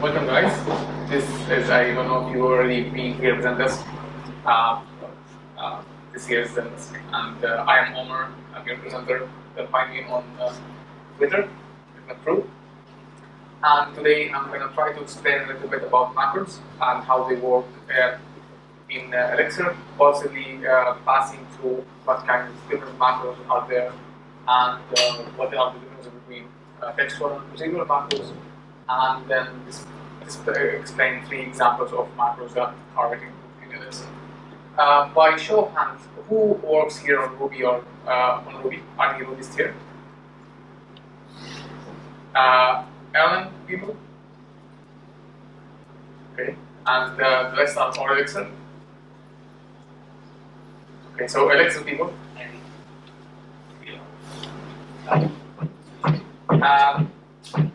Welcome guys. This is, I don't know if you already been here at Zendesk. This here is Zendesk, and I am Omar. I'm your presenter. You can find me on Twitter, Macro. And today I'm going to try to explain a little bit about macros and how they work in Elixir, possibly passing through what kind of different macros are there and what are the differences between textual and procedural macros, and then explain 3 examples of macros that are written in Elixir. By show of hands, who works here on Ruby or on Ruby? Are any Rubysts here? Erlang people? Okay, and the rest are for Elixir? Okay, so Elixir people?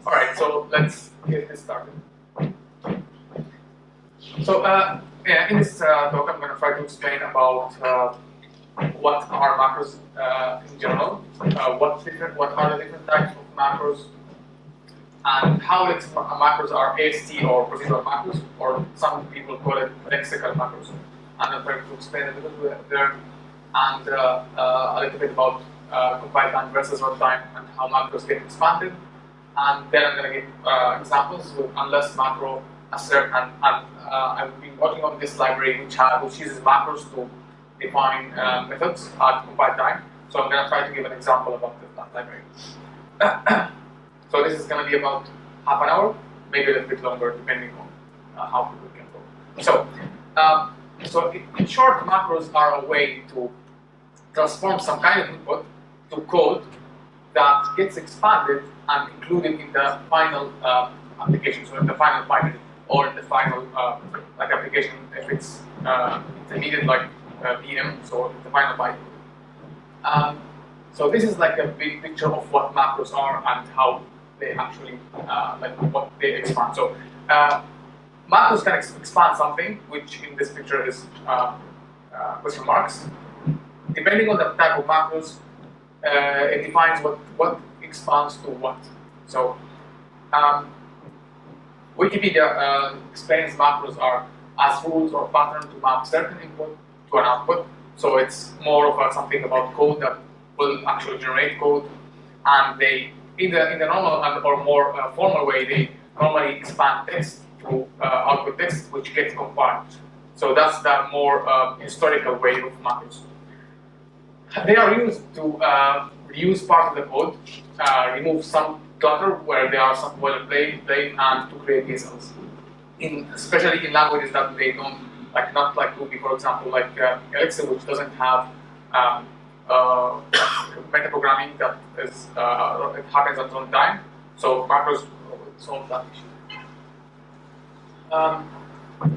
Alright, so let's get this started. So, yeah, in this talk, I'm going to try to explain about what are macros in general, what are the different types of macros, and how macros are AST or procedural macros, or some people call it lexical macros. And I'm trying to explain a little bit there, and a little bit about compile time versus runtime and how macros get expanded. And then I'm going to give examples with unless macro, assert, and I've been working on this library which uses macros to define methods at compile time. So I'm going to try to give an example about that library. So this is going to be about half an hour, maybe a little bit longer, depending on how people can go. So in short, macros are a way to transform some kind of input to code that gets expanded and included in the final application, so in the final binary or in the final like application if it's intermediate like PM, so the final binary. So this is like a big picture of what macros are and how they actually like what they expand. So macros can expand something, which in this picture is question marks. Depending on the type of macros, it defines what expands to what. So Wikipedia explains macros are as rules or pattern to map certain input to an output. So it's more of something about code that will actually generate code, and they in the normal or more formal way they normally expand text to output text which gets compiled. So that's the more historical way of macros. They are used to reuse part of the code, remove some clutter where there are some boilerplate, and to create DSLs. Especially in languages that they don't like, not like Ruby, for example, like Elixir, which doesn't have metaprogramming that is it happens at runtime. So macros solve that issue.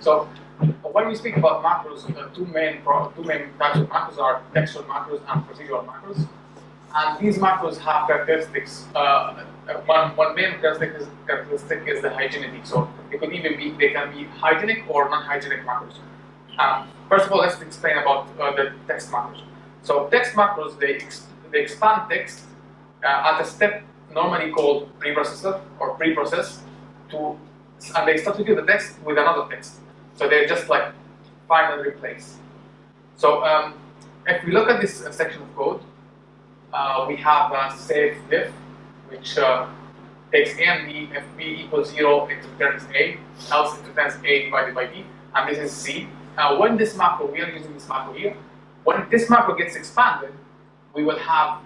So when we speak about macros, two main types of macros are textual macros and procedural macros. And these macros have characteristics. One main characteristic is the hygienity. So it could even be, they can be hygienic or non-hygienic macros. First of all, let's explain about the text macros. So text macros, they expand text at a step normally called preprocessor or preprocess and they substitute the text with another text. So they're just like find and replace. So if we look at this section of code, we have a save diff, which takes a and b. If b equals 0, it returns a, else it returns a divided by b, and this is c. When this macro, we are using this macro here, when this macro gets expanded, we will have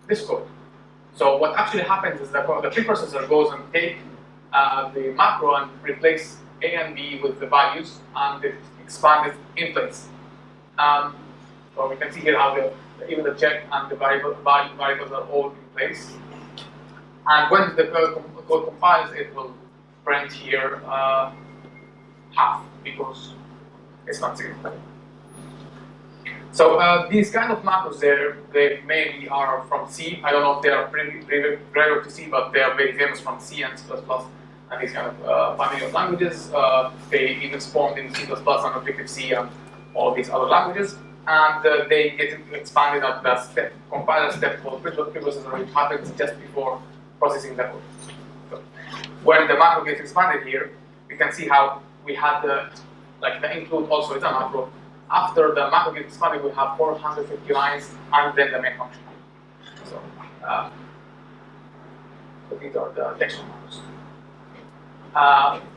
this code. So what actually happens is that the preprocessor goes and take the macro and replace a and b with the values, and it expanded in place. So we can see here how even the check and the variables are all in place. And when the code compiles, it will print here half because it's not significant. So these kind of macros, they mainly are from C. I don't know if they are prior to C, but they are very famous from C and C++. And these kind of family of languages, they even spawned in C++ and Objective-C and all these other languages. And they get expanded at the step, compiler step called preprocessor, which happens just before processing the code. So when the macro gets expanded here, we can see how we had the include also is a macro. After the macro gets expanded, we have 450 lines and then the main function. So, so these are the textual macros.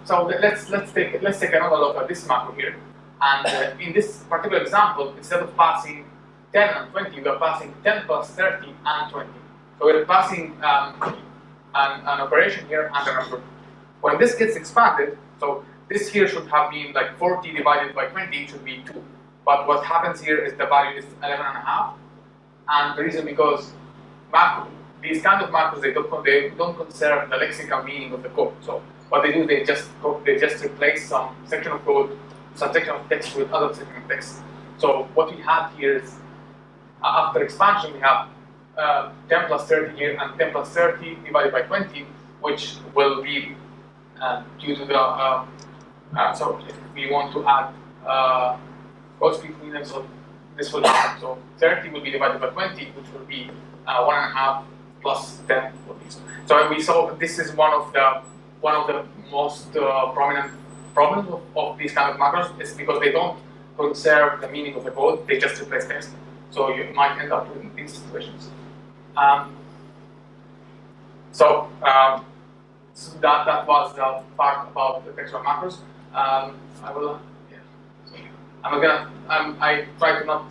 So let's take another look at this macro here. And in this particular example, instead of passing 10 and 20, we are passing 10 plus 30 and 20. So we're passing an operation here and a number. When this gets expanded, so this here should have been like 40 divided by 20, it should be 2. But what happens here is the value is 11.5. And the reason because these kind of macros, they don't conserve the lexical meaning of the code. So what they do, they just replace some section of code, some section of text with other section of text. So what we have here is, after expansion, we have 10 plus 30 here and 10 plus 30 divided by 20, which will be due to the, so if we want to add quotes between them, so this will happen. So 30 will be divided by 20, which will be 1.5 plus 10 will be. So we saw this is one of the most prominent problems of these kind of macros is because they don't conserve the meaning of the code, they just replace text. So you might end up in these situations. So that was the part about the textual macros. I will. Yeah. I try to not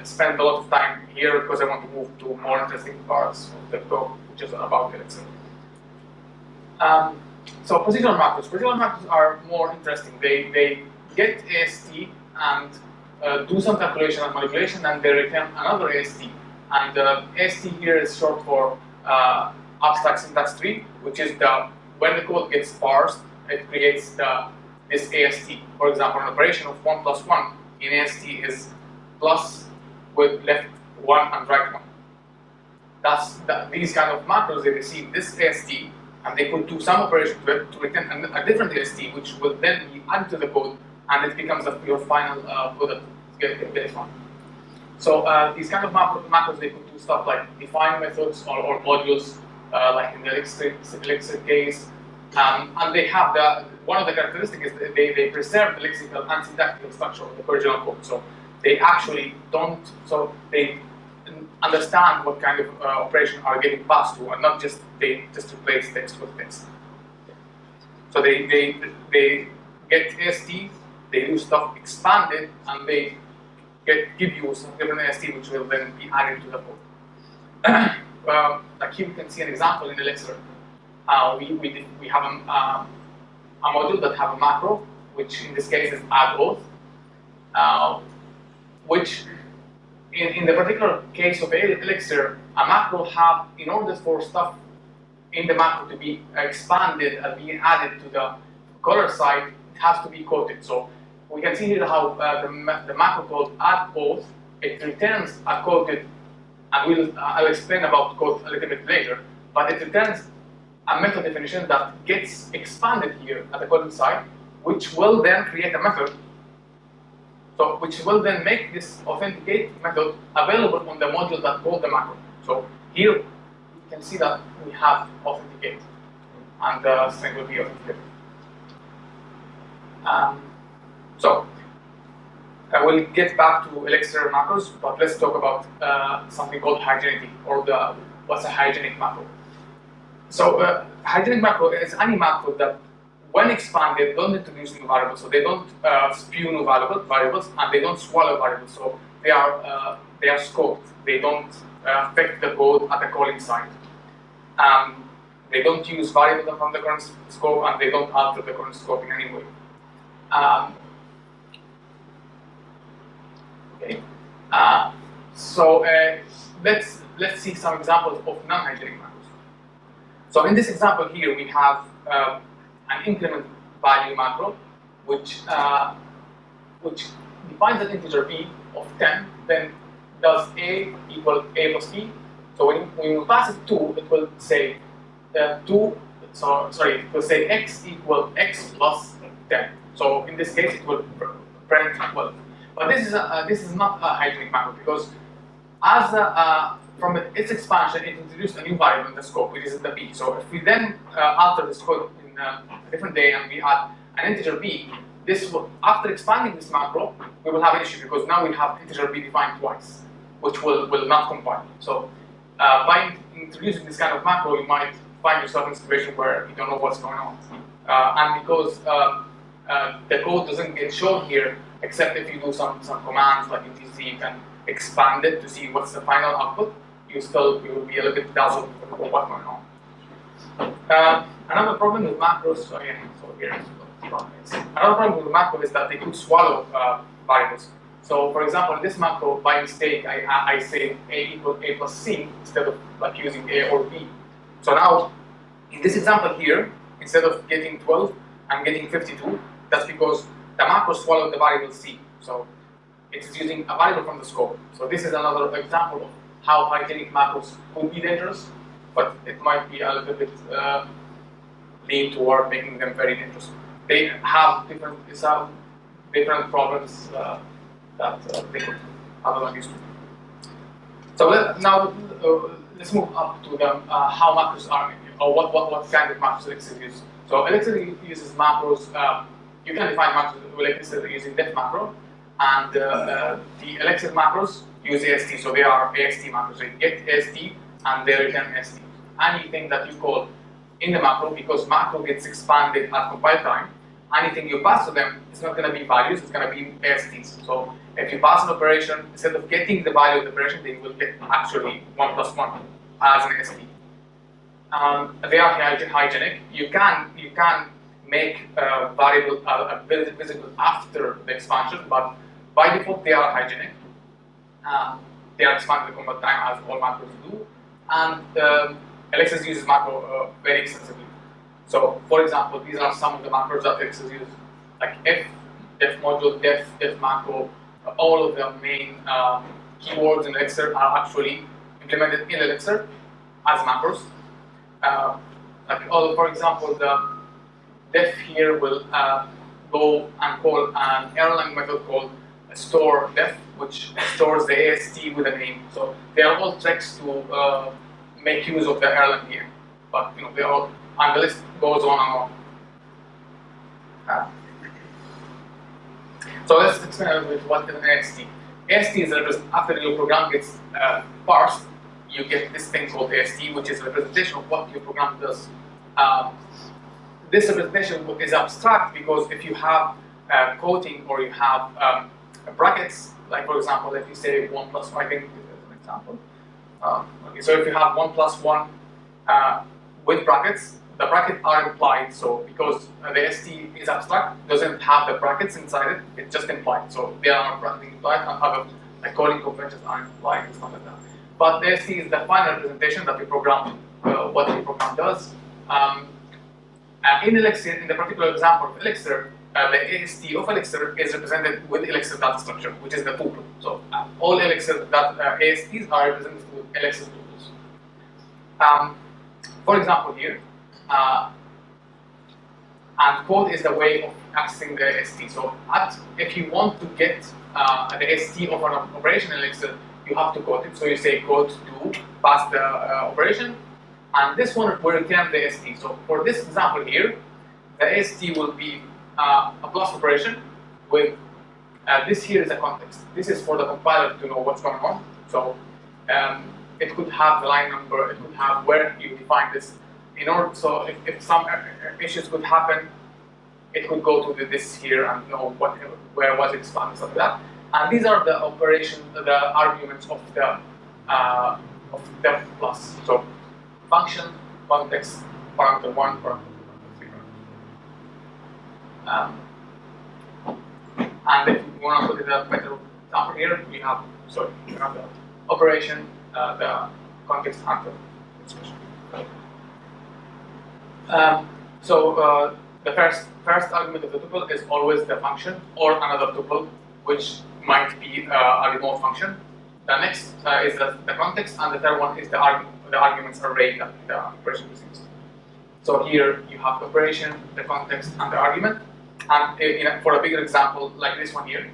spend a lot of time here because I want to move to more interesting parts of the talk, which is about Elixir. So procedural macros. Procedural macros are more interesting. They get AST and do some calculation and manipulation, and they return another AST. And AST here is short for abstract syntax tree, which is when the code gets parsed, it creates this AST. For example, an operation of 1 plus 1 in AST is plus with left 1 and right 1. These kind of macros, they receive this AST, and they could do some operation to return a different AST, which will then be added to the code, and it becomes your final code that gets one. So these kind of macros, they could do stuff like define methods or modules, like in the Elixir case, and they have one of the characteristics is that they preserve the lexical and syntactical structure of the original code. So they actually don't, so they understand what kind of operation are getting passed to, and not just they just replace text with text. So they get ASTs, they do stuff expanded, and they give you some different AST which will then be added to the code. Like here we can see an example in Elixir. We have a module that have a macro, which in this case is add auth, which in the particular case of Elixir, a macro have, in order for stuff in the macro to be expanded and being added to the color side, it has to be quoted. So we can see here how the macro called add auth, it returns a quoted, and I'll explain about code a little bit later, but it returns a method definition that gets expanded here at the quoted side, which will then create a method, so which will then make this authenticate method available on the module that called the macro. So here you can see that we have authenticate, and the string will be authenticated. So I will get back to Elixir macros, but let's talk about something called hygienity, or what's a hygienic macro. So hygienic macro is any macro that, when expanded, don't introduce new variables. So they don't spew new variables, and they don't swallow variables. So they are scoped. They don't affect the code at the calling side. They don't use variables from the current scope, and they don't alter the current scope in any way. Okay. So let's see some examples of non-hygienic macros. So in this example here, we have an increment value macro, which defines an integer b of 10, then does a equal a plus b. So when you pass it 2, it will say it will say x equal x plus 10. So in this case, it will print 12. But this is not a hygienic macro, because as from its expansion, it introduced a new variable in the scope, which is the b. So if we then alter this code in a different day and we add an integer b, this will, after expanding this macro, we will have an issue because now we have integer b defined twice, which will not compile. So by introducing this kind of macro, you might find yourself in a situation where you don't know what's going on. And because the code doesn't get shown here, except if you do some commands like in TC, you can expand it to see what's the final output. You will be a little bit dazzled with what's going on. Another problem with macros, so here another problem with macro is that they could swallow variables. So for example, in this macro, by mistake, I say a equals a plus c instead of like using a or b. So now, in this example here, instead of getting 12, I'm getting 52. That's because the macro swallowed the variable c. So it's using a variable from the scope. So this is another example of how hygienic macros could be dangerous, but it might be a little bit lean toward making them very dangerous. They have different problems that they could otherwise use. So let's move up to the how macros are, or what kind of macros Elixir uses. So Elixir uses macros. You can define macros with Elixir using def macro, and the Elixir macros use AST. So they are AST macros. So you get AST and they return AST. Anything that you call in the macro, because macro gets expanded at compile time, anything you pass to them is not going to be values, it's going to be ASTs. So if you pass an operation, instead of getting the value of the operation, they will get actually 1 plus 1 as an AST. They are hygienic. You can make a variable visible after the expansion, but by default they are hygienic. They are expanded at compile time, as all macros do, and Elixir uses macro very extensively. So, for example, these are some of the macros that Elixir uses, like if, def module, def macro. All of the main keywords in Elixir are actually implemented in Elixir as macros. For example, the def here will go and call an Erlang method called store def, which stores the AST with a name. So they are all tricks to make use of the Erlang here, but they all, and the list goes on and on. So let's explain a little bit what is an AST. AST is after your program gets parsed, you get this thing called AST, which is a representation of what your program does. This representation is abstract because if you have quoting or you have brackets, like for example, if you say 1 plus 1, I think this is an example. Okay, so if you have 1 plus 1 with brackets, the brackets are implied. So because the ST is abstract, doesn't have the brackets inside it, it's just implied. So they are not implied, and other coding conventions are implied and stuff like that. But the ST is the final representation that the program, what the program does. In Elixir, in the particular example of Elixir, the AST of Elixir is represented with Elixir data structure, which is the tuple. So all Elixir ASTs are represented with Elixir tuples. For example, here, and quote is the way of accessing the AST. So if you want to get the AST of an operation in Elixir, you have to quote it. So you say quote to pass the operation, and this one will return the AST. So for this example here, the AST will be a plus operation with this here is a context. This is for the compiler to know what's going on. So it could have the line number, it could have where you define this. In order, so if some issues could happen, it could go to this here and know where was it expanded, stuff like that. And these are the operation, the arguments of the def plus. So function, context, parameter 1, parameter 3. And if you want to put it a better example here, we have the operation, the context, and the expression. The first argument of the tuple is always the function or another tuple, which might be a remote function. The next is the context, and the third one is the arguments array that the operation receives. So here you have the operation, the context, and the argument. And for a bigger example, like this one here,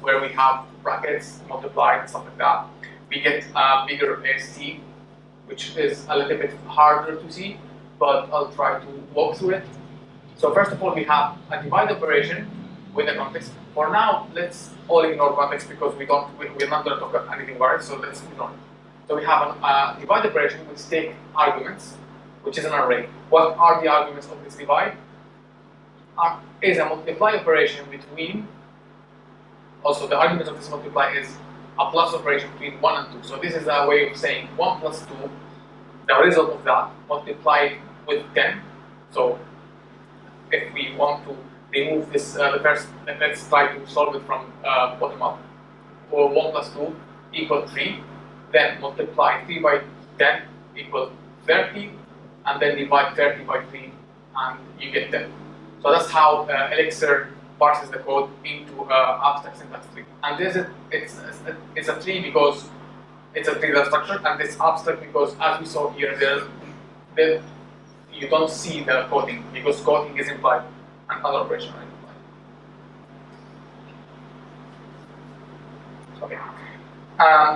where we have brackets multiplied and stuff like that, we get a bigger AST, which is a little bit harder to see, but I'll try to walk through it. So first of all, we have a divide operation with a context. For now, let's all ignore context because we're not going to talk about anything about it, so let's ignore it. So we have a divide operation which take arguments, which is an array. What are the arguments of this divide? Is a multiply operation between, also the argument of this multiply is a plus operation between 1 and 2. So this is a way of saying 1 plus 2, the result of that, multiplied with 10. So if we want to remove this, let's try to solve it from bottom up. Or 1 plus 2 equal 3, then multiply 3 by 10 equal 30, and then divide 30 by 3, and you get 10. So that's how Elixir parses the code into abstract syntax tree. And it's a tree because it's a tree structure, and it's abstract because, as we saw here, you don't see the coding because coding is implied and other operations are implied.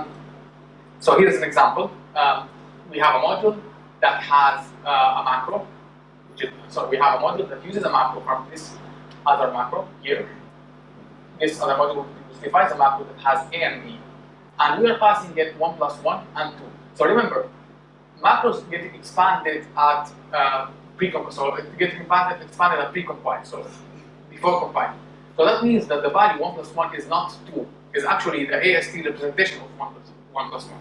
Okay. So here's an example. We have a module that has a macro. So we have a module that uses a macro from this other macro here. This other module defines a macro that has A and B. And we are passing it 1 plus 1 and 2. So remember, macros get expanded at pre-compile. So it gets expanded at pre-compile, so before compiling. So that means that the value 1 plus 1 is not 2. It's actually the AST representation of 1 plus 1.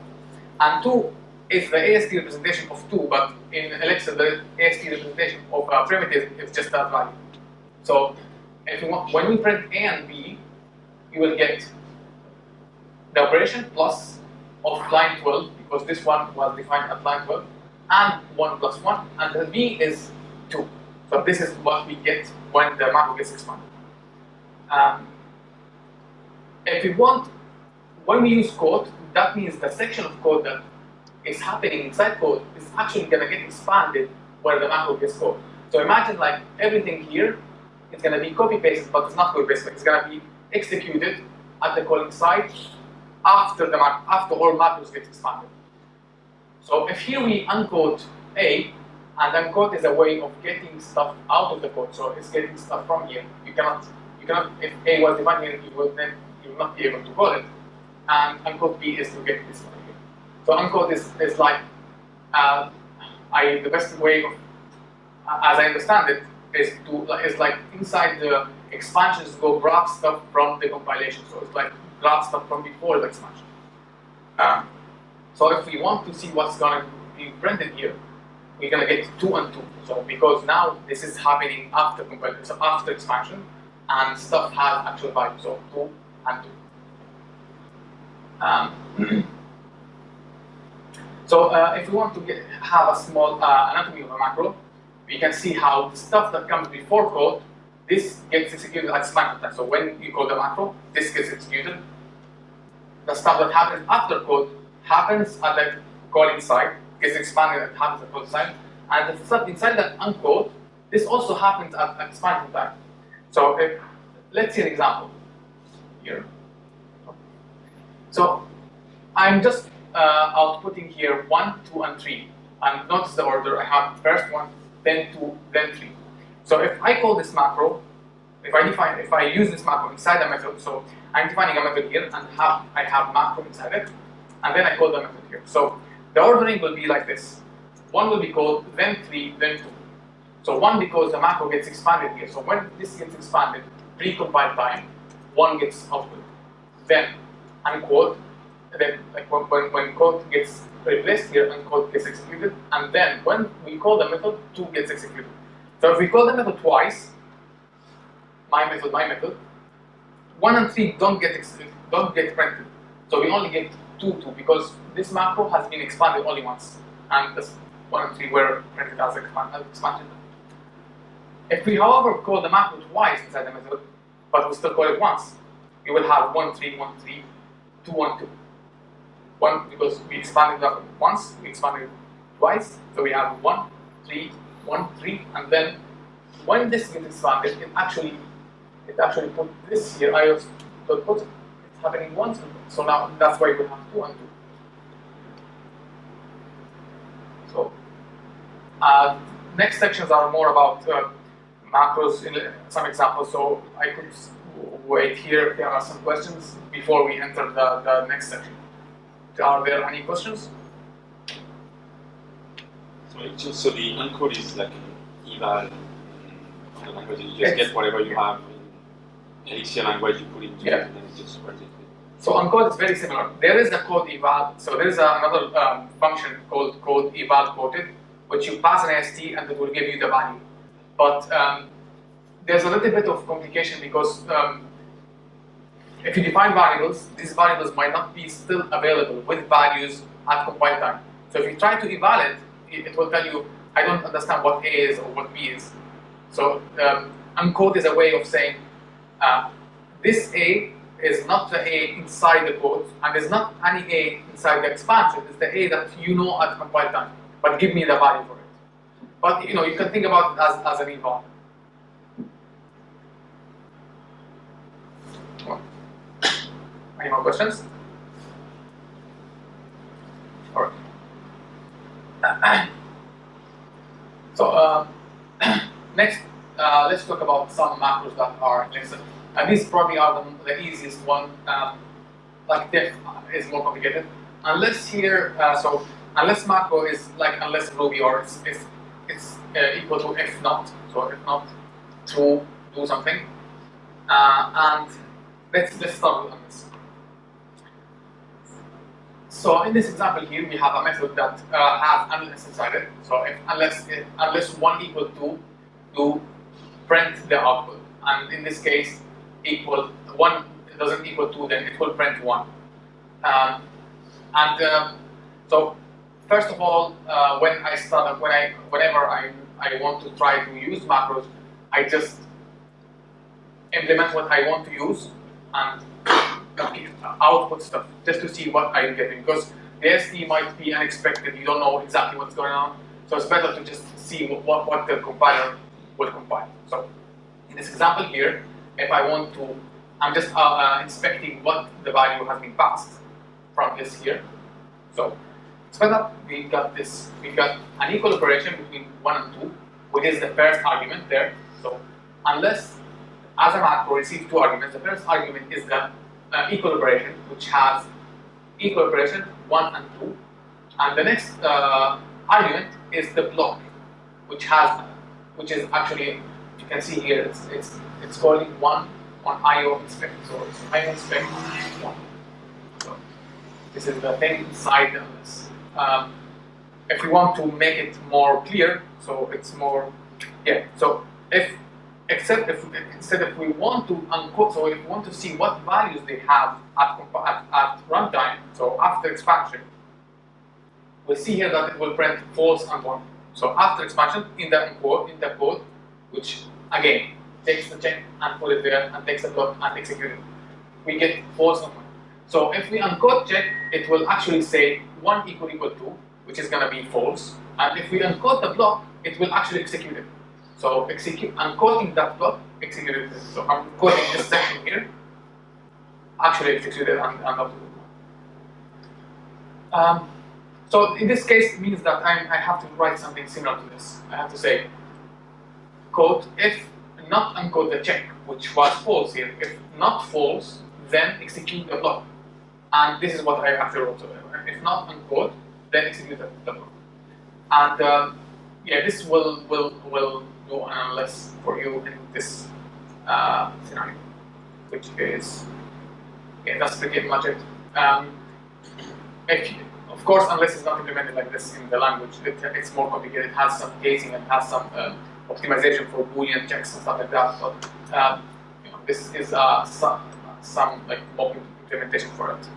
And 2 is the AST representation of 2, but in Elixir, the AST representation of a primitive is just that value. So if you want, when we print A and B, you will get the operation plus of line 12, because this one was defined at line 12, and 1 plus 1, and the B is 2. So this is what we get when the macro gets expanded. If we want, when we use code, that means the section of code that is happening inside code is actually going to get expanded where the macro gets called. So imagine like everything here, it's going to be copy-pasted, but it's not copy-pasted. It's going to be executed at the calling side after all macros get expanded. So if here we uncode A, and uncode is a way of getting stuff out of the code. So it's getting stuff from here. You cannot. If A was defined here, you will not be able to call it. And uncode B is to get this one here. So uncode is like the best way of, as I understand it, is like inside the expansions go grab stuff from the compilation. So it's like grab stuff from before the expansion. So if we want to see what's going to be printed here, we're going to get 2 and 2. So because now this is happening after compilation, so after expansion, and stuff has actual value. So 2 and 2. So if we want to have a small anatomy of a macro, we can see how the stuff that comes before code, this gets executed at expansion time. So when you call the macro, this gets executed. The stuff that happens after code happens at the calling side, gets expanded and happens at code side. And the stuff inside that uncode, this also happens at expansion time. So let's see an example here. So I'm just outputting here 1, 2, and 3. And notice the order. I have first 1, then 2, then 3. So if I call this macro, if I use this macro inside a method, so I'm defining a method here, and I have macro inside it, and then I call the method here. So the ordering will be like this. 1 will be called, then 3, then 2. So 1 because the macro gets expanded here. So when this gets expanded, pre-compile time, 1 gets output. Then uncode. Then, like when code gets replaced here and code gets executed, and then when we call the method, 2 gets executed. So if we call the method twice, my method, 1 and 3 don't get printed. So we only get 2, because this macro has been expanded only once, and this 1 and 3 were printed as expansion. If we, however, call the macro twice inside the method, but we still call it once, we will have 1, 3, 1, 3, 2, 1, 2. 1 because we expanded that once, we expanded twice, so we have 1, 3, 1, 3, and then when this gets expanded, it actually put this here. I also put it's happening once, so now that's why we have 2 and 2. Next sections are more about macros in some examples, so I could wait here if there are some questions before we enter the next section. Are there any questions? So the uncode is like an eval of the language. You just get whatever you have in Elixir language, you put it into it, and then it just runs it. So uncode is very similar. There is a code eval. So there is another function called code eval quoted, which you pass an AST and it will give you the value. But there's a little bit of complication because if you define variables, these variables might not be still available with values at compile time. So if you try to eval it, it will tell you, I don't understand what A is or what B is. So uncode is a way of saying this A is not the A inside the code, and there's not any A inside the expansion. It's the A that you know at compile time, but give me the value for it. But you can think about it as an eval. Any more questions? All right. So next, let's talk about some macros that are Elixir. And these probably are the easiest one. Like def is more complicated. Unless here, so unless macro is like unless Ruby or it's equal to if not. So if not, true, do something. And let's start with unless. So in this example here, we have a method that has unless inside it. So if unless 1 equal to print the output, and in this case, equal 1 doesn't equal 2, then it will print 1. So first of all, whenever I want to try to use macros, I just implement what I want to use and output stuff just to see what I'm getting, because the AST might be unexpected. You don't know exactly what's going on, so it's better to just see what the compiler will compile. So in this example here, if I want to, I'm just inspecting what the value has been passed from this here. So sped up, we got an equal operation between 1 and 2, which is the first argument there. So unless as a macro receives 2 arguments, the first argument is the equal operation, which has equal operation 1 and 2, and the next argument is the block, which is actually, you can see here, it's calling 1 on IO inspect. So it's IO inspect 1. So this is the thing inside this. If we want to make it more clear, so it's more, So if we want to uncode, so if we want to see what values they have at runtime, so after expansion, we'll see here that it will print false and 1. So after expansion, in the code, which again takes the check and put it there and takes the block and execute it, we get false and 1. So if we uncode check, it will actually say 1 equal 2, which is going to be false. And if we uncode the block, it will actually execute it. So uncoding that block, executed it. So I'm coding this section here, actually executed and not. So in this case, it means that I have to write something similar to this. I have to say, code if not uncode the check, which was false here. If not false, then execute the block. And this is what I actually wrote. So if not uncode, then execute the block. And this will do an unless for you in this scenario, which is, that's pretty much it. Of course, unless it's not implemented like this in the language, it's more complicated. It has some casing and has some optimization for Boolean checks and stuff like that. But this is some like mock implementation for it.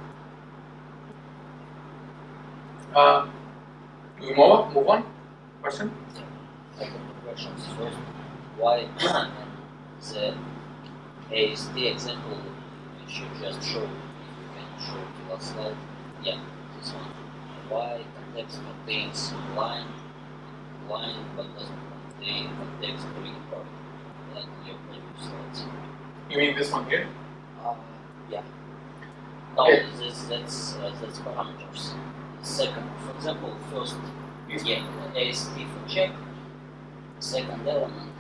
Do we move on? Question? Questions first. Why the AST example which you just showed, you can show to us slide? Yeah, this one. Why context contains line but doesn't contain context pre-import, like your previous slides. You mean this one here? Yeah. No, okay. that's parameters. Second, for example, first Yeah, AST for check, second element,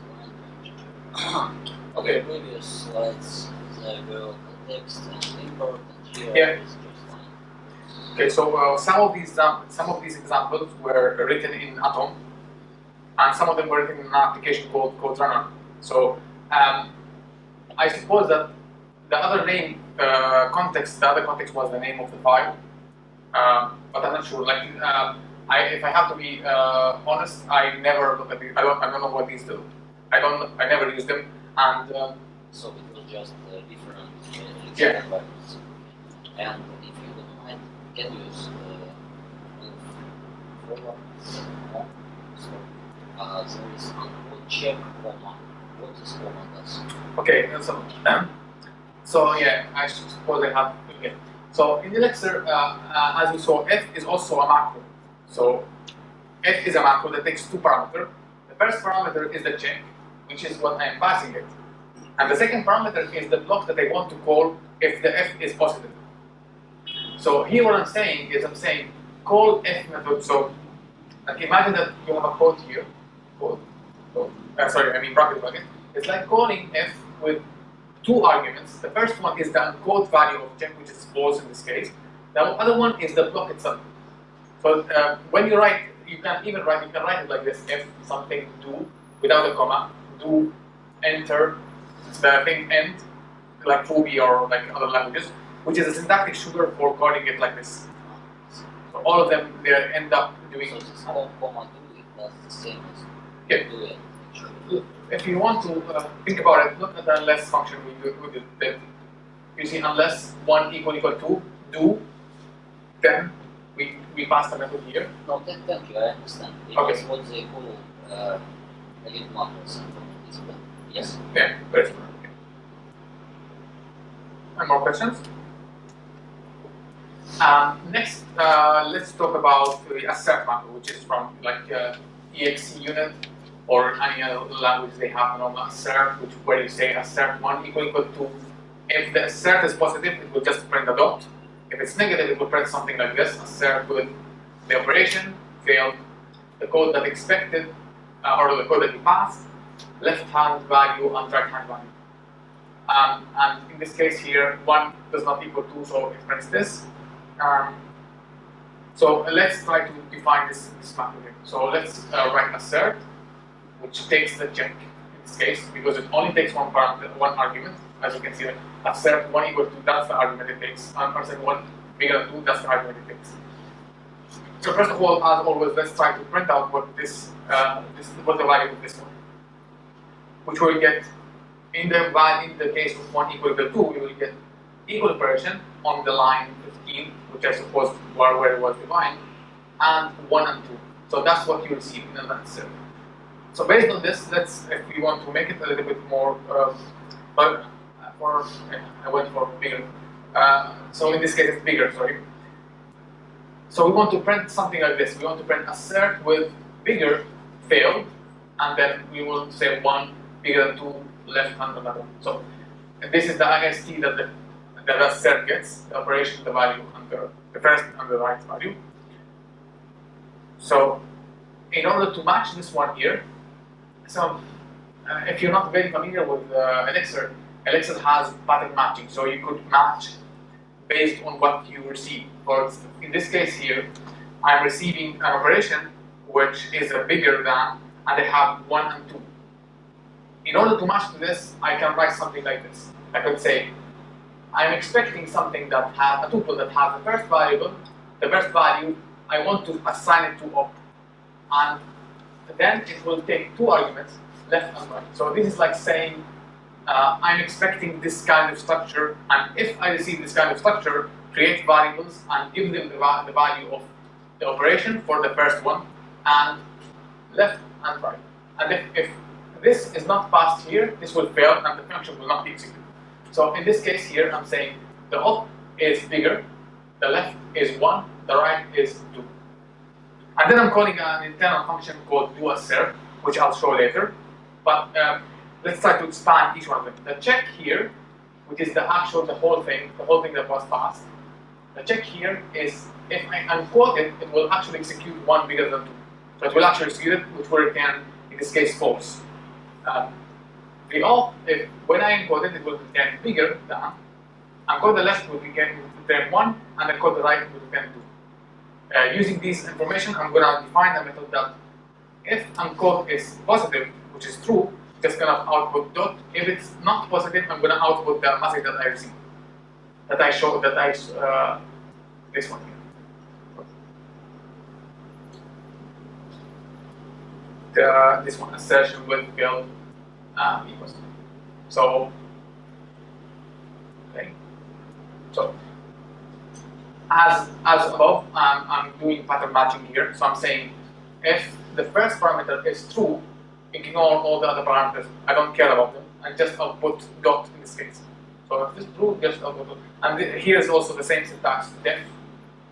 line. Okay, previous slides there were context and import, and here is just line. Okay, so some of these examples were written in Atom, and some of them were written in an application called CodeRunner. So I suppose that the other name, the other context was the name of the file, but I'm not sure. Like, if I have to be honest, I never look at these. I don't know what these do. I never use them, and so it was just different yeah. environments. And if you don't mind, can you use move forward? So there is uncode check comma. What is comma does? Okay, so yeah, I suppose I have. Okay. So in Elixir, as you saw, f is also a macro. So f is a macro that takes two parameters. The first parameter is the check, which is what I am passing it. And the second parameter is the block that I want to call if the f is positive. So here what I'm saying is call f method. So like imagine that you have a code here, bracket bracket. It's like calling f with two arguments. The first one is the uncode value of check, which is false in this case. The other one is the block itself. So when you write, you can write it like this: f something do without a comma, do enter the thing end, like Ruby or like other languages, which is a syntactic sugar for coding it like this. So all of them they end up doing. So this comma do it does the same as do it. Actually. If you want to think about it, look at the unless function we did. You see unless one equal to do, then we pass the method here. No, thank you, I understand. It Okay. was what they call elite macros and this one. Yes. Yeah, very similar. Okay. Any more questions? Next, let's talk about the assert macro, which is from like exe unit or any other language they have normal assert, where you say assert one equal to. If the assert is positive, it will just print a dot. If it's negative, it will print something like this: assert with the operation failed, the code that expected, or the code that you passed, left-hand value and right-hand value. And in this case here, 1 does not equal 2, so it prints this. So let's try to define this macro here. So let's write assert, which takes the check in this case, because it only takes one argument. As you can see, assert 1 equal to, that's the argument it takes. And assert 1 bigger than 2, that's the argument it takes. So first of all, as always, let's try to print out what what the value of this one, which we'll get in the case of 1 equal to 2, we will get equal operation on the line 15, which I suppose where it was defined, and 1 and 2. So that's what you will see in the assert. So based on this, if we want to make it a little bit more, I went for bigger. So in this case, it's bigger. Sorry. So we want to print something like this. We want to print assert with bigger failed, and then we will say 1 bigger than 2 left hand on that one. So this is the IST that the assert gets, the operation, the value, and the first and the right value. So in order to match this one here, so if you're not very familiar with Elixir, Elixir has pattern matching, so you could match based on what you receive. For in this case here, I'm receiving an operation which is a bigger than, and I have 1 and 2. In order to match to this, I can write something like this. I could say, I'm expecting something that has a tuple that has the first value, I want to assign it to op. And then it will take 2 arguments, left and right. So this is like saying, I'm expecting this kind of structure, and if I receive this kind of structure, create variables and give them the value of the operation for the first one, and left and right. And if this is not passed here, this will fail and the function will not be executed. So in this case here, I'm saying the op is bigger, the left is 1, the right is 2. And then I'm calling an internal function called doAssert, which I'll show later. But let's try to expand each one of them. The check here, which is the whole thing that was passed. The check here is, if I unquote it, it will actually execute 1 bigger than 2. So it will actually execute it, which will return, in this case, false. When I encode it, it will return bigger than. Encode the left will return 1, and encode the right will return 2. Using this information, I'm going to define a method that if encode is positive, which is true, just going to output dot. If it's not positive, I'm going to output the message that I received, that I showed, this one here. This one, assertion with build equals. So, okay. So, as above, I'm doing pattern matching here. So I'm saying if the first parameter is true, ignore all the other parameters. I don't care about them, and just output dot in this case. So if it's true, just output dot. And here is also the same syntax: def,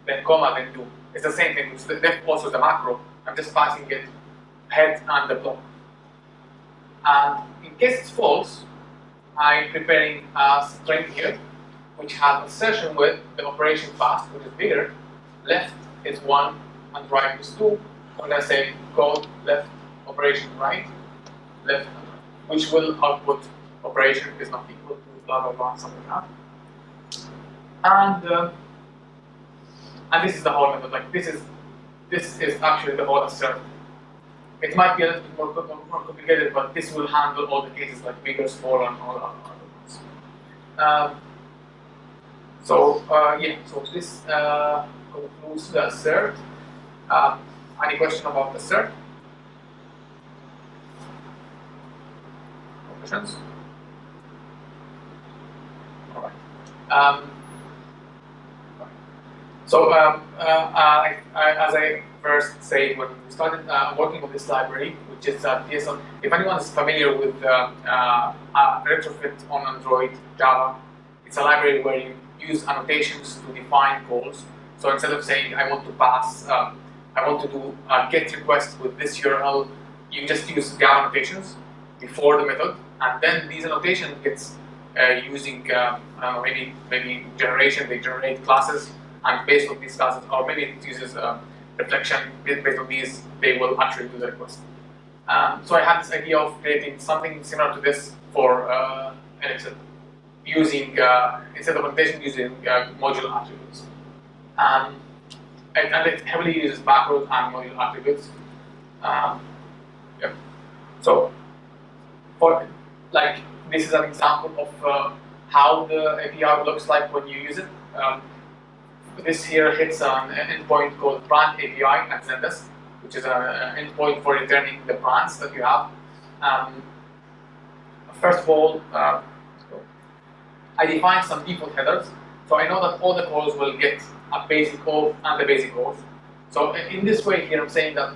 then comma, then do. It's the same thing. It's the def also the macro. I'm just passing it head and the block. And in case it's false, I'm preparing a string here, which has assertion with the operation fast, which is bigger. Left is 1 and right is 2. I'm going to say code left operation right, left, which will output operation is not equal to blah blah blah, something like that. And this is the whole method. Like this is actually the whole assert. It might be a little bit more complicated, but this will handle all the cases like bigger, smaller, and all other ones. Yeah, so this concludes the assert. Any question about assert? No questions? All right. As I first said when we started working on this library, which is TSL. If anyone is familiar with retrofit on Android Java, it's a library where you use annotations to define calls. So instead of saying I want to pass, I want to do a GET request with this URL, you just use Java annotations before the method, and then these annotations gets using maybe generation. They generate classes, and based on these classes, or maybe it uses reflection. Based on these, they will actually do the request. So I had this idea of creating something similar to this for Elixir, using instead of annotation, using module attributes. And it heavily uses macros and module attributes. So, for like this is an example of how the API looks like when you use it. This here hits an endpoint called brand API at Zendesk, which is an endpoint for returning the brands that you have. First of all, I define some default headers, so I know that all the calls will get a basic auth and the basic auth. So in this way here, I'm saying that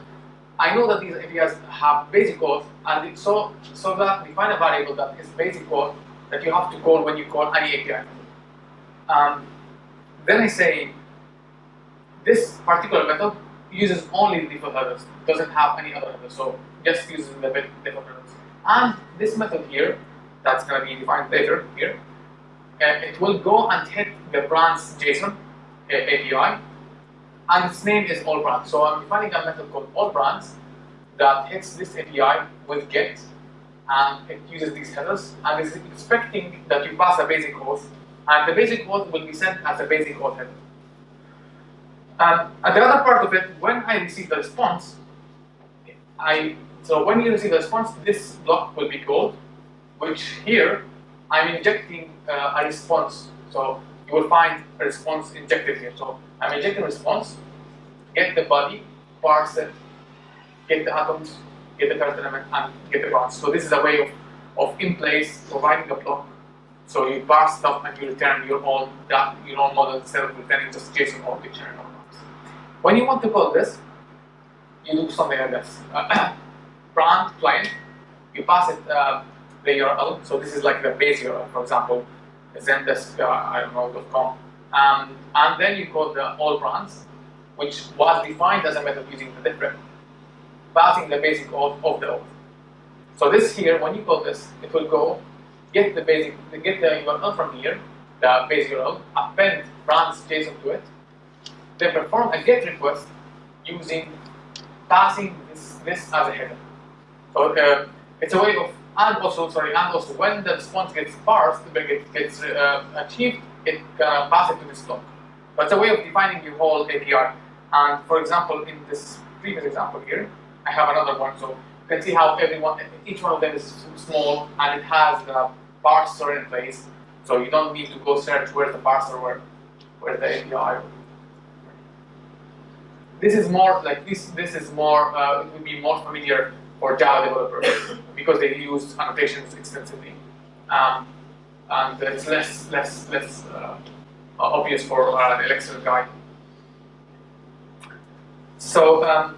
I know that these APIs have basic auth, and so that define a variable that is basic auth that you have to call when you call any API. Then I say this particular method uses only the default headers, doesn't have any other headers, so just uses the default headers. And this method here, that's going to be defined later here, it will go and hit the brands JSON API, and its name is all brands. So I'm defining a method called all brands that hits this API with get, and it uses these headers, and is expecting that you pass a basic auth, and the basic auth will be sent as a basic auth header. And the other part of it, when I receive the response, so when you receive the response, this block will be called, which here I'm injecting a response. So you will find a response injected here. So I'm injecting a response, get the body, parse it, get the atoms, get the first element, and get the branch. So this is a way of in place providing a block. So you parse stuff and you return your own model instead of returning just JSON or dictionary. When you want to call this, you do something like this. Brand client, you pass it the URL. So this is like the base URL, for example, Zendesk, .com. And then you call the all brands, which was defined as a method using the different, passing the basic of the auth. So this here, when you call this, it will go get the URL from here, the base URL, append brands JSON to it, then perform a GET request using passing this as a header. So it's a way of, and also when the response gets parsed, gets achieved, it pass it to this block. But it's a way of defining your whole API. And for example, in this previous example here, I have another one. So you can see how each one of them is small, and it has the parser in place. So you don't need to go search where's the parser, where's the API. This is more like this is more. It would be more familiar for Java developers because they use annotations extensively, and it's less obvious for the Elixir guy. So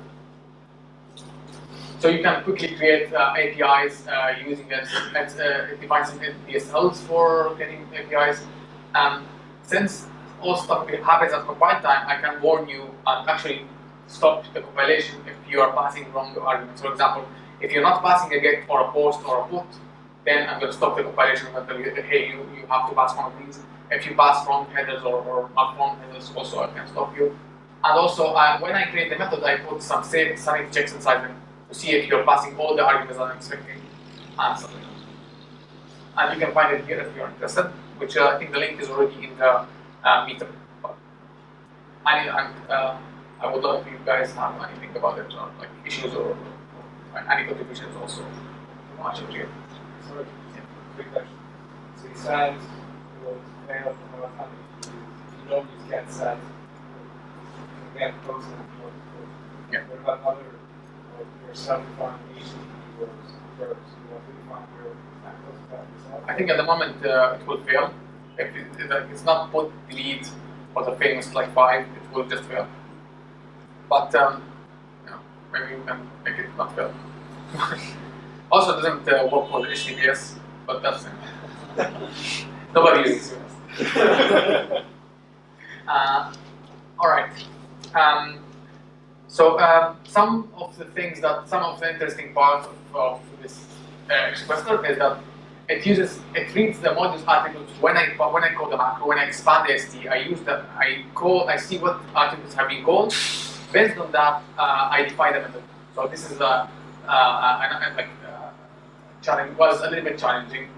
so you can quickly create APIs using it. It defines some DSLs for getting APIs. Since all stuff happens at compile time, I can warn you and actually stop the compilation if you are passing wrong arguments. For example, if you're not passing a get or a post or a put, then I'm going to stop the compilation and tell you, hey, you have to pass one of these. If you pass wrong headers or not wrong headers, also I can stop you. And also, when I create the method, I put some sanity checks inside them to see if you're passing all the arguments I'm expecting and something else. And you can find it here if you're interested, which I think the link is already in the meter. I would love if you guys have anything about it, or like issues or any contributions also. Much appreciated. Sorry, quick question. So you said it will fail from what happened if you don't use get set, you can get close enough to it. Yeah. What about other, like your self-defined HTTP verbs? You want to define your macros about yourself? I think at the moment it will fail. If it's not put delete or the famous like 5, it will just fail. But maybe you can make it not fail. Also, it doesn't work with HTTPS, but that's nobody uses it. All right. So some of the interesting parts of this expressor is that it reads the module's attributes when I call the macro. When I expand the ST, I see what attributes have been called. Based on that, I define the method. So this is challenge was a little bit challenging.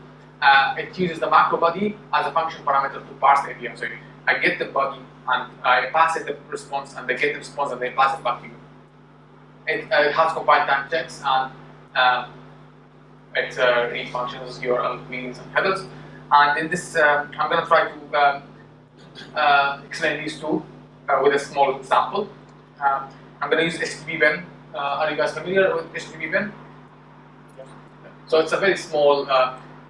It uses the macro body as a function parameter to parse the API. So I get the body and I pass it the response, and they get the response and they pass it back to you. It has compile time checks, and it reads functions, URL, queries, and headers. And in this, I'm going to try to explain these two with a small example. I'm going to use HTTP bin. Are you guys familiar with HTTP bin? Yes. So it's a very small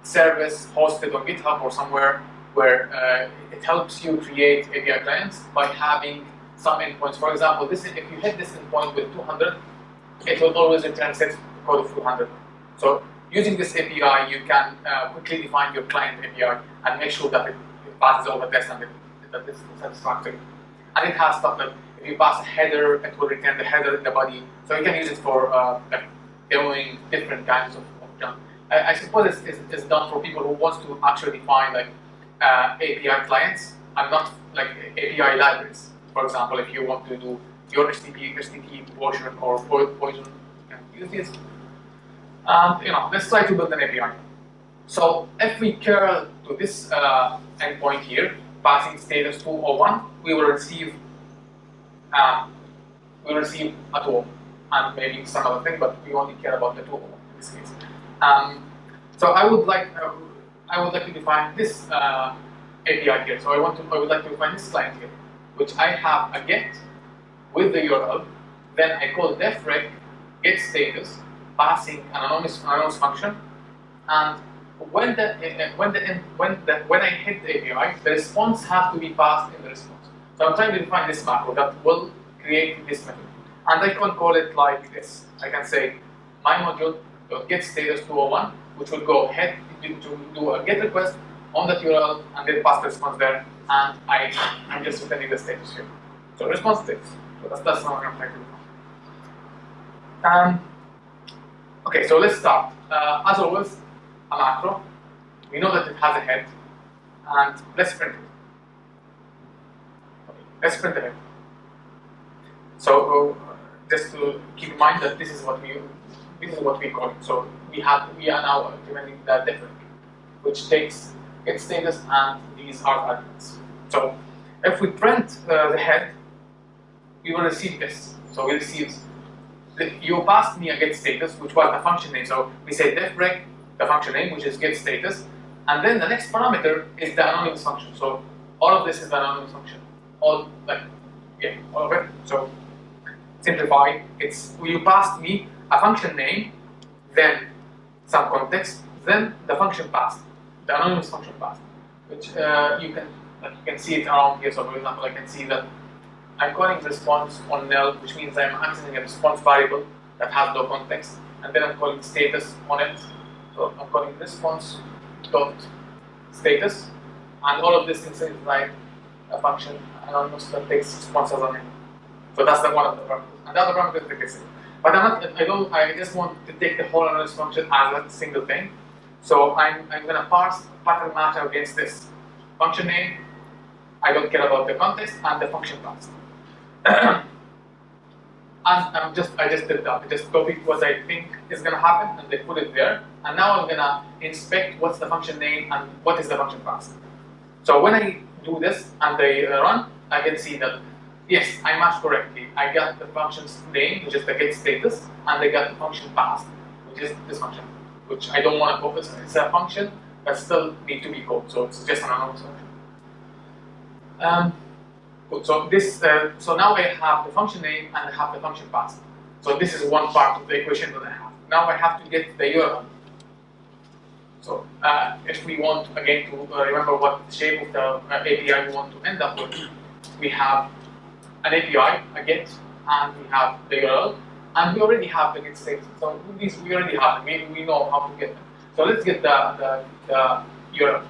service hosted on GitHub or somewhere where it helps you create API clients by having some endpoints. For example, if you hit this endpoint with 200, it will always return set code of 200. So using this API, you can quickly define your client API and make sure that it passes all the tests and that it's satisfactory. And it has stuff like if you pass a header, it will return the header in the body. So you can use it for demoing different kinds of junk. I suppose it's done for people who want to actually define like API clients and not like API libraries. For example, if you want to do your HTTP portion or Poison, you can use this. And let's try to build an API. So if we curl to this endpoint here, passing status 201, we will receive a 2 and maybe some other thing, but we only care about the 201 in this case. So I would like to define this API here. So I would like to define this client here, which I have a get with the URL. Then I call defrec get status, passing an anonymous function, and when I hit the API, the response has to be passed in the response. So I'm trying to define this macro that will create this method, and I can call it like this. I can say my module get status 201, which will go ahead to do a get request on that URL and then pass the response there, and I'm just returning the status here. So response status. So that's how I'm trying to define. Okay, so let's start. As always, a macro. We know that it has a head, and let's print it. Okay, let's print the head. So just to keep in mind that this is what we call it. So we are now implementing the def, which takes get status and these are arguments. So if we print the head, we will receive this. So we receive you passed me a get status, which was the function name. So we say def break the function name, which is get status, and then the next parameter is the anonymous function. So all of this is the anonymous function. All of it. So simplify. It's you passed me a function name, then some context, then the function passed, the anonymous function passed, which you can see it around here. So for example, I can see that I'm calling response on null, which means I'm accessing a response variable that has no context, and then I'm calling status on it. So I'm calling response dot status, and all of this inside a function anonymous that takes response as a name. So that's one of the parameters, and the other parameter is the get status. But I just want to take the whole anonymous function as a single thing. So I'm going to parse pattern match against this function name. I don't care about the context and the function passed. And I just did that. I just copied what I think is going to happen and they put it there. And now I'm going to inspect what's the function name and what is the function passed. So when I do this and they run, I can see that yes, I matched correctly. I got the function's name, which is the get status, and I got the function passed, which is this function, which I don't want to call. It's a function that still needs to be called, so it's just an anonymous function. Good. So this, so now I have the function name and I have the function passed. So this is one part of the equation that I have. Now I have to get the URL. So if we want again to remember what shape of the API we want to end up with, we have an API, a get, and we have the URL, and we already have the get status. So these we already have them. We know how to get them. So let's get the URL.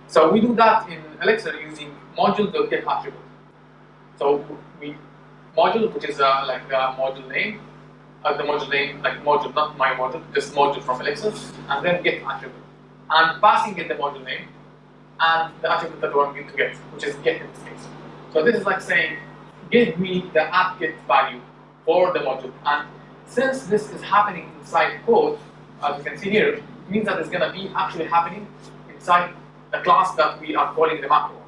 So we do that in Elixir using module.get attribute. So module, which is like the module name, like module, not my module, just module from Elixir, and then get attribute, and passing it the module name and the attribute that we want to get, which is get in this case. So this is like saying, give me the app-get value for the module. And since this is happening inside code, as you can see here, it means that it's going to be actually happening inside the class that we are calling the macro.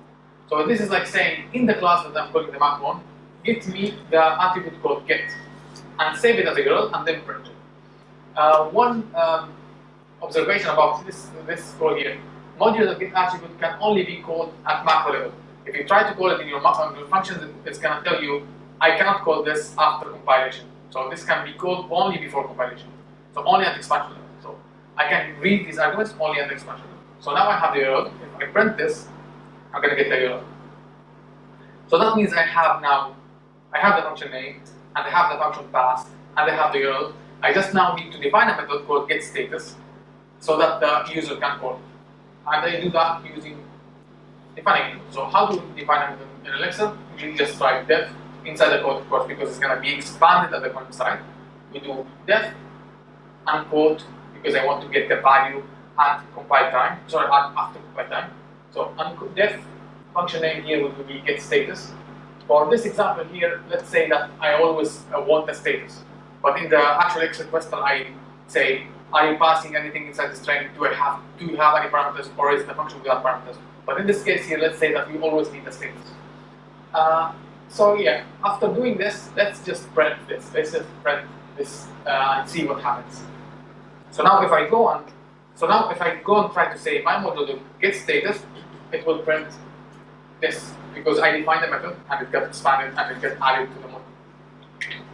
So this is like saying, in the class that I'm calling the macro, get me the attribute called get, and save it as a URL, and then print it. One observation about this code here, module.get attribute can only be called at macro level. If you try to call it in your functions, it's going to tell you, I cannot call this after compilation. So this can be called only before compilation. So only at expansion level. So I can read these arguments only at the expansion level. So now I have the URL. If I print this, I'm going to get the URL. So that means I have the function name, and I have the function passed, and I have the URL. I just now need to define a method called getStatus so that the user can call it. And I do that using defining it. So how do we define it in Elixir? We just write def inside the code, of course, because it's going to be expanded at the content side. We do def unquote because I want to get the value at compile time. Sorry, after compile time. So def function name here will be get status. For this example here, let's say that I always want the status, but in the actual Elixir question, I say, are you passing anything inside the string? Do you have any parameters, or is the function without parameters? But in this case here, let's say that we always need the status. So yeah, after doing this, let's just print this. Let's just print this and see what happens. So now if I go and try to say my module will get status, it will print this because I defined the method and it got expanded and it got added to the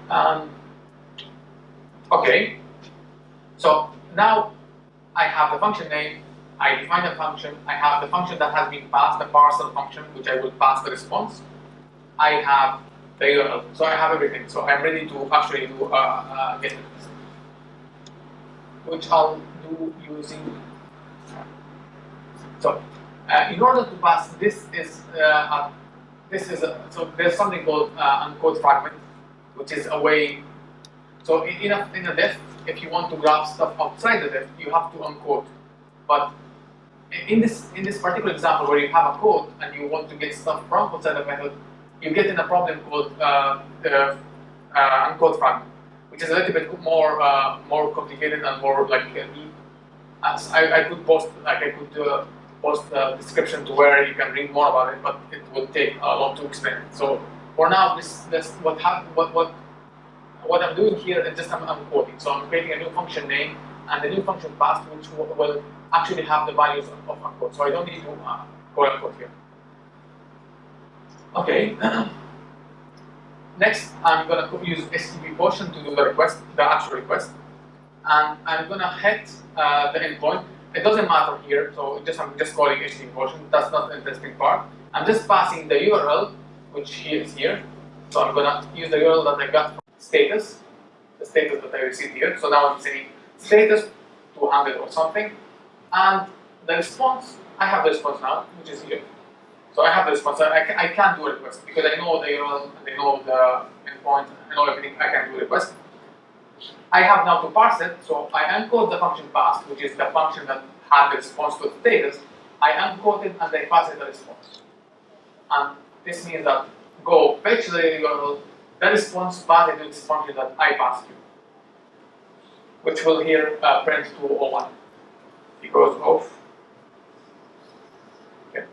module. Okay, so now I have the function name. I define the function. I have the function that has been passed, the parcel function, which I will pass the response. I have the URL, so I have everything. So I'm ready to actually do get it, which I'll do using. So in order to pass this so there's something called uncode fragment, which is a way. So in a def, if you want to grab stuff outside the def, you have to uncode. But in this particular example where you have a code and you want to get stuff from outside the method, you get in a problem called uncode fragment, which is a little bit more more complicated and more like I could post post the description to where you can read more about it, but it would take a lot to explain it. So for now, this what I'm doing here is just I'm coding. So I'm creating a new function name and the new function path, which will actually have the values of uncode. So I don't need to call uncode here. Okay. Next, I'm gonna use HTTP portion to do the request, the actual request, and I'm gonna hit the endpoint. It doesn't matter here, so I'm just calling HTTP portion. That's not the interesting part. I'm just passing the URL, which here is here. So I'm gonna use the URL that I got from status, the status that I received here. So now I'm saying status 200 or something, and the response. I have the response now, which is here. So I have the response. I can do a request because I know the URL, and I know the endpoint, I know everything. I can do a request. I have now to parse it. So I encode the function pass, which is the function that had the response to the status. I encode it and I pass it the response. And this means that go fetch the URL, the response pass it to this function that I passed you, which will here print to 01 because of. Okay.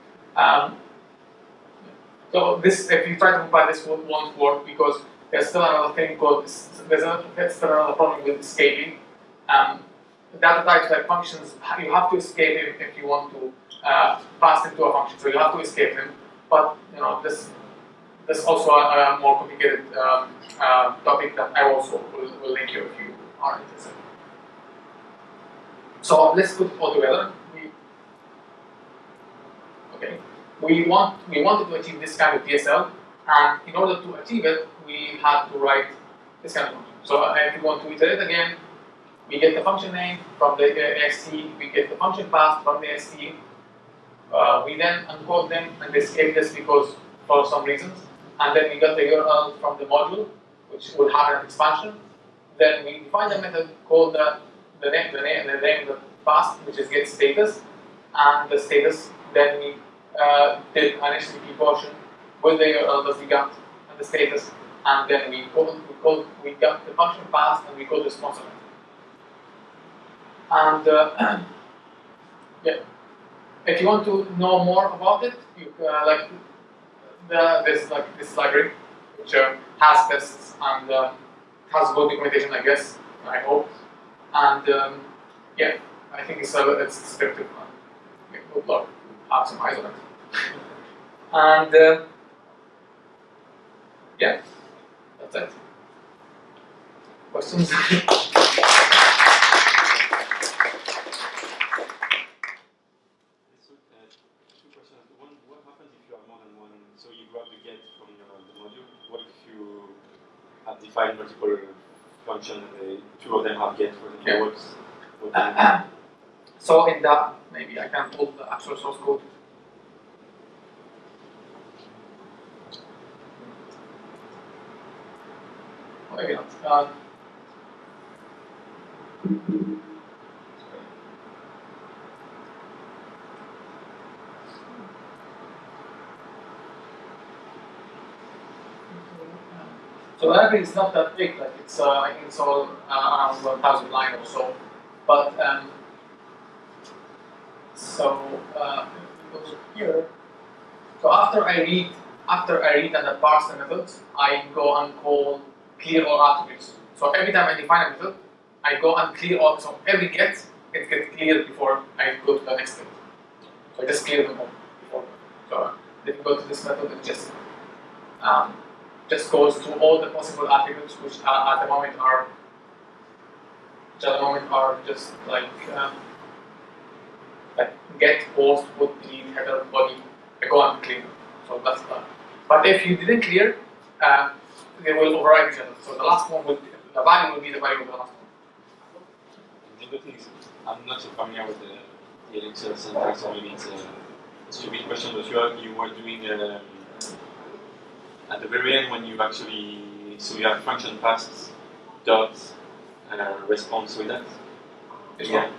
So this, if you try to compile this, won't work because there's still another thing called there's still another problem with escaping. Data types like functions, you have to escape him if you want to pass it to a function. So you have to escape him, but this is also a more complicated topic that I also will link you if you are interested. So let's put it all together. We wanted to achieve this kind of DSL, and in order to achieve it, we had to write this kind of function. So if you want to iterate again, we get the function name from the ST, we get the function path from the ST, we then encode them and escape this because for some reasons, and then we got the URL from the module, which will have an expansion. Then we define a method called the name of the path, which is get status, and the status. Then we did an HTTP portion with the URL that we got and the status, and then we got the function path and we called the response method. And yeah, if you want to know more about it, you this library, which has tests and has good documentation, I guess. I hope, and yeah, I think it's descriptive. Good luck. Have some eyes on it. And yeah, that's it. Questions? So, 2 questions. One, what happens if you have more than one? So you grab the get from the module. What if you have defined multiple functions and 2 of them have get for the keywords? So in that, maybe I can pull the actual source code. Maybe not. So the library is not that big. Like it's, I think it's all around 1,000 lines or so. But so it goes here. So after I read and I parse the methods, I go and call clear all attributes. So every time I define a method, I go and clear all. So every get, it gets cleared before I go to the next step. So I just clear them all before. So if you go to this method, it just goes through all the possible attributes, which at the moment are just like get, post, put, delete, header, body. I go and clear them. So that's done. But if you didn't clear, they will override each other. So the last one the value will be the value of the last one. The other thing is, I'm not so familiar with the Elixir syntax, so maybe it's a stupid question, but you were doing at the very end when you actually, so you have function passed dot response with that. Yeah.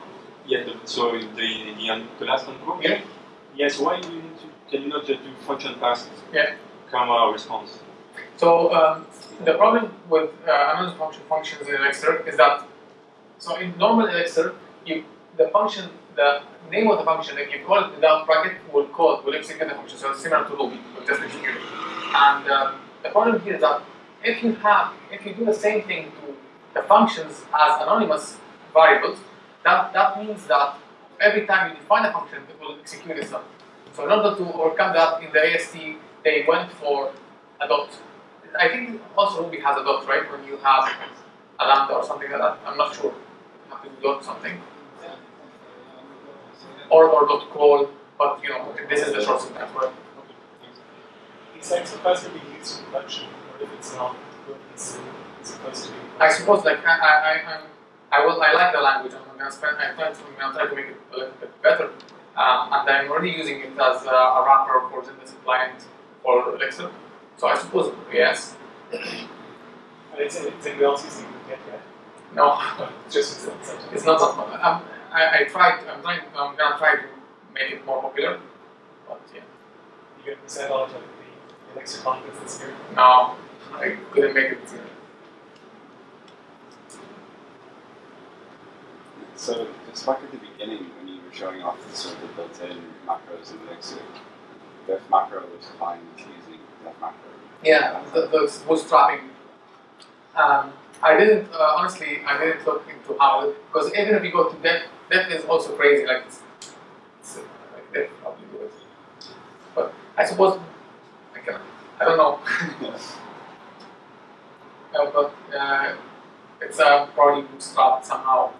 Yeah. So the last one. Yeah. Yes. Why do you need to? Can you not just do function passed? Yeah. Comma response? So the problem with anonymous functions in Elixir is that, so in normal Elixir, the name of the function, if you call it without bracket, will execute the function. So it's similar to Ruby, will just execute it. And the problem here is that if you do the same thing to the functions as anonymous variables, that means that every time you define a function, it will execute itself. So in order to overcome that, in the AST, they went for a dot. I think also Ruby has a dot, right? When you have a lambda or something like that. I'm not sure. You have to dot something. Or dot call, but this is the short syntax, right? Is that supposed to be used in production, or if it's not, it's supposed to be? I suppose like I like the language. I'm gonna try to make it a little bit better, and I'm already using it as a wrapper for the client for Elixir. So I suppose yes. Is anybody else using it yet? No, Just it's not that much. I'm gonna try to make it more popular, but yeah. You get percent out of the Elixir conference this year? No, I couldn't make it. So just back at the beginning when you were showing off the sort of built-in macros in Elixir, def macro was fine with using def macro. Yeah, the bootstrapping. I didn't honestly. I didn't look into how it, because even if you go to def is also crazy. Like it's like def probably do it, but I suppose I don't know. But it's probably bootstrapped somehow.